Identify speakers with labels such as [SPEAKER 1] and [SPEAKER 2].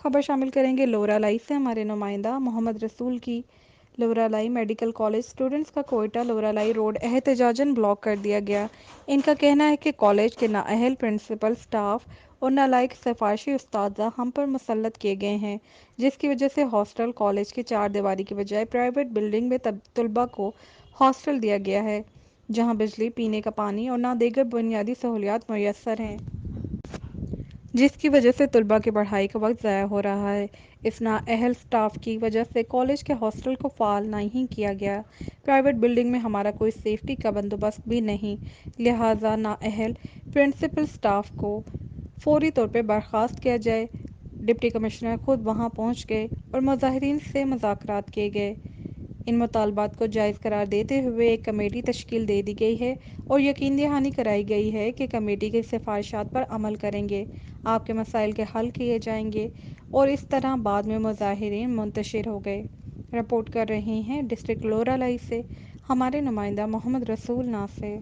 [SPEAKER 1] خبر شامل کریں گے لورالائی سے ہمارے نمائندہ محمد رسول کی۔ لورالائی میڈیکل کالج اسٹوڈنٹس کا کوئٹہ لورالائی روڈ احتجاجاً بلاک کر دیا گیا۔ ان کا کہنا ہے کہ کالج کے نااہل پرنسپل، اسٹاف اور نالائق سفارشی اساتذہ ہم پر مسلط کیے گئے ہیں، جس کی وجہ سے ہاسٹل کالج کی چار دیواری کی بجائے پرائیویٹ بلڈنگ میں طلباء کو ہاسٹل دیا گیا ہے، جہاں بجلی، پینے کا پانی اور دیگر بنیادی سہولیات میسر ہیں، جس کی وجہ سے طلباء کی پڑھائی کا وقت ضائع ہو رہا ہے۔ اس نااہل اسٹاف کی وجہ سے کالج کے ہاسٹل کو فعال نہیں کیا گیا۔ پرائیویٹ بلڈنگ میں ہمارا کوئی سیفٹی کا بندوبست بھی نہیں، لہٰذا نااہل پرنسپل اسٹاف کو فوری طور پر برخاست کیا جائے۔ ڈپٹی کمشنر خود وہاں پہنچ گئے اور مظاہرین سے مذاکرات کیے گئے۔ ان مطالبات کو جائز قرار دیتے ہوئے ایک کمیٹی تشکیل دے دی گئی ہے اور یقین دہانی کرائی گئی ہے کہ کمیٹی کی سفارشات پر عمل کریں گے، آپ کے مسائل کے حل کیے جائیں گے اور اس طرح بعد میں مظاہرین منتشر ہو گئے۔ رپورٹ کر رہے ہیں ڈسٹرکٹ لورالائی سے ہمارے نمائندہ محمد رسول ناصر۔